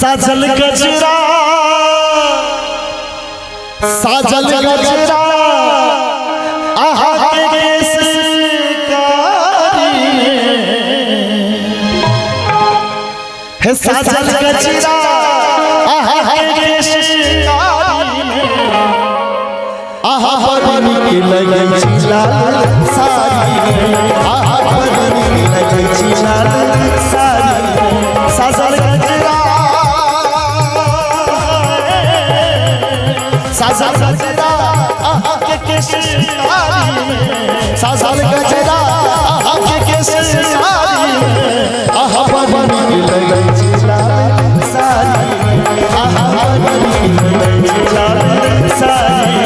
साजल गजरा साजल गजरा आहा के केसकारी है साजल गजरा आहा के केसकारी आहा बनी के लगे लाल सारी आहा बनी के लगे लाल सारी साजल गजरा साजल गजरा आहा के केसकारी साजल गजरा आहा के केसकारी आहा बनी के लगे लाल सारी आहा बनी के लगे लाल सारी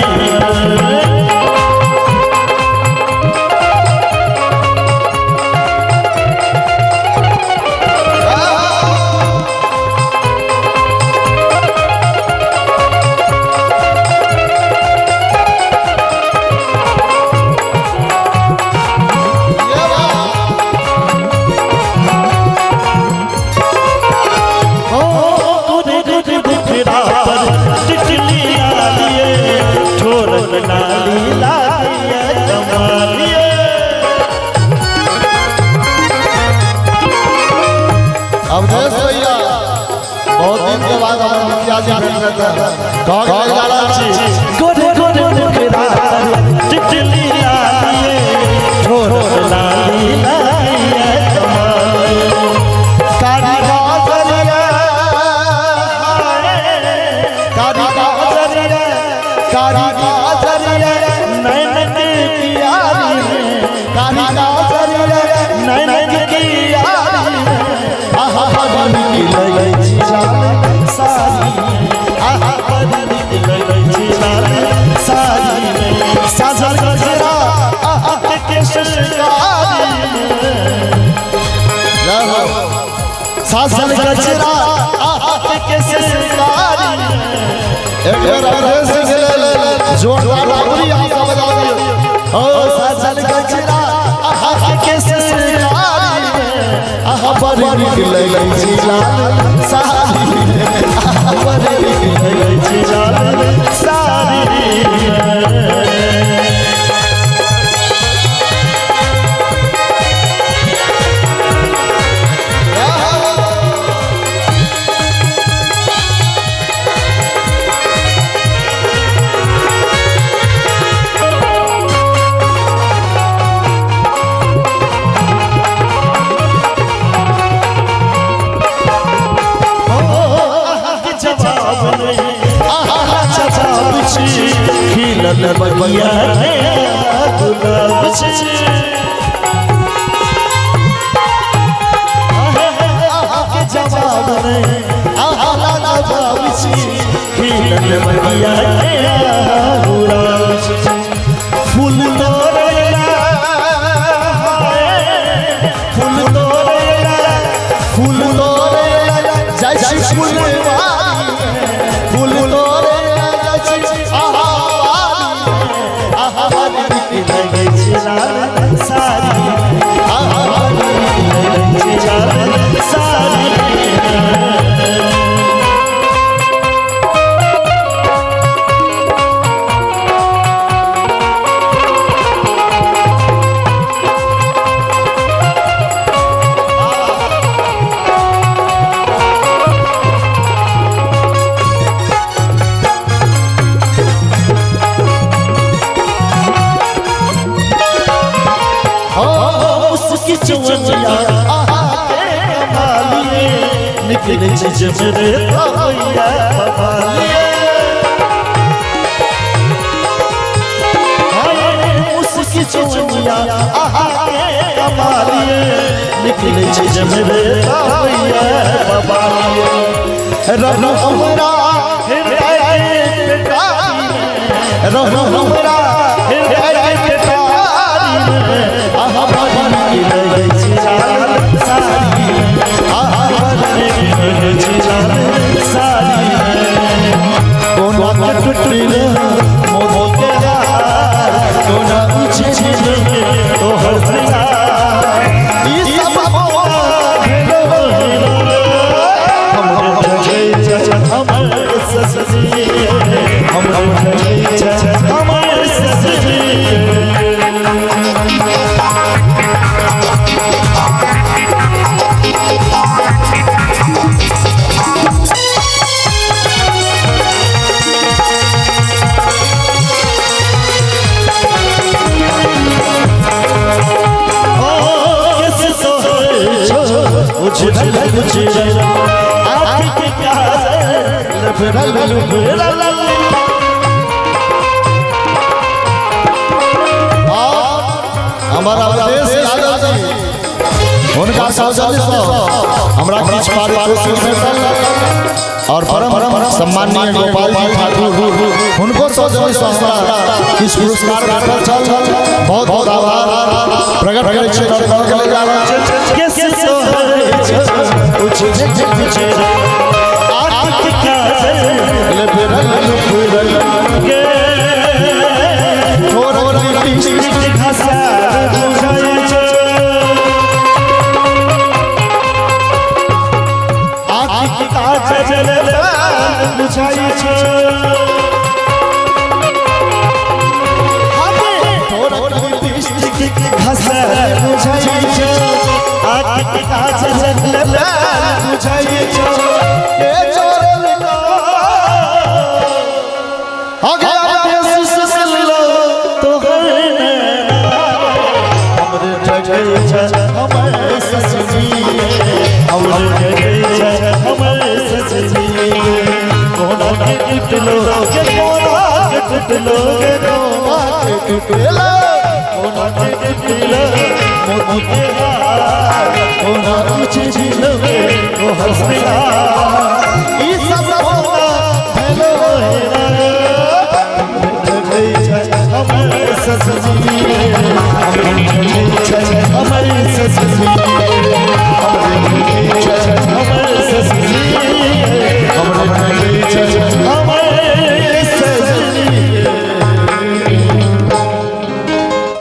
अवधेश भैया बहुत दिन के बाद हमारे मुखिया जी भेट रहे थे कौन गाना छी गोरे गोरे मुखरा टिटली लालिए छोर लाली लालिए कारी गाजरिया कारी गाजरिया कारी गाजरिया नैन की यारी कारी गाजरिया नैन की यारी आहा बनी के लगे लाल सारी आहा बनी के लगे लाल सारी साजल गजरा आहा के केसकारी साजल गजरा आहा के केसकारी एक बार अवधेश से ले जोरदार ताली आप बजा दियो ओ साजल गजरा आहा के केसकारी आहा बनी के लगे लाल सारी आहा बनी के लगे लाल सारी खिलन बगिया गुलाब छे आहा के जवाब नहीं आहा लाला बाबूजी खिलन बगिया गुलाब छे फूल तोड़ेला फूल तोड़ेला फूल तोड़ेला जैसे फूलवारी फूल तोड़ेला जैसे सारी आहा बनी के लगे लाल सारी चवनिया आहा के कमालिए निकले चीज मेरे भैया बबालिए उसकी चवनिया आहा के कमालिए निकले चीज मेरे भैया बबालिए रब हमरा हृदय के टारी रब हमरा हृदय के टारी आहा बनी के लगे लाल सारी आहा बनी के लगे लाल सारी कोना के टुटले मोह के यार कोना ऊंचे नीचे तो हर सिंगार ई सब हम सजनी हमर सजनी हमारा देश उनका हमरा किछ और परम सम्माननीय गोपाल जी ठाकुर उनको किस पुरस्कार बहुत बहुत आभार प्रकट करे